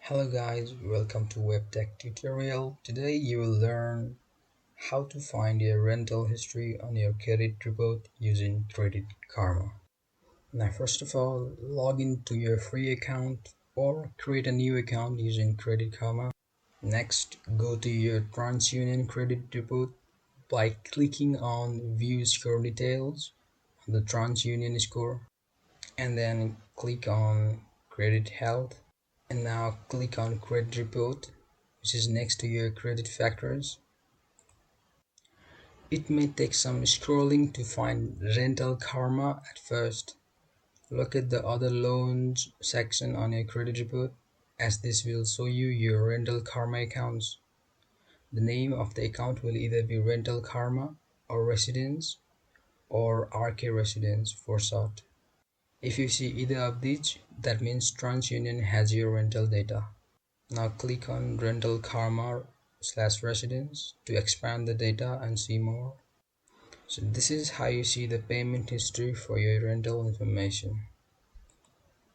Hello guys, welcome to Web Tech tutorial. Today you will learn how to find your rental history on your credit report using Credit Karma. Now first of all, log into your free account or create a new account using Credit Karma. Next, go to your TransUnion credit report by clicking on View Score Details on the TransUnion score and then click on Credit Health. And now click on Credit Report, which is next to your credit factors. It may take some scrolling to find Rental Karma at first. Look at the Other Loans section on your credit report, as this will show you your Rental Karma accounts. The name of the account will either be Rental Karma or Residence or RK Residence for short. If you see either of these, that means TransUnion has your rental data. Now click on Rental Karma/Residence to expand the data and see more. So this is how you see the payment history for your rental information.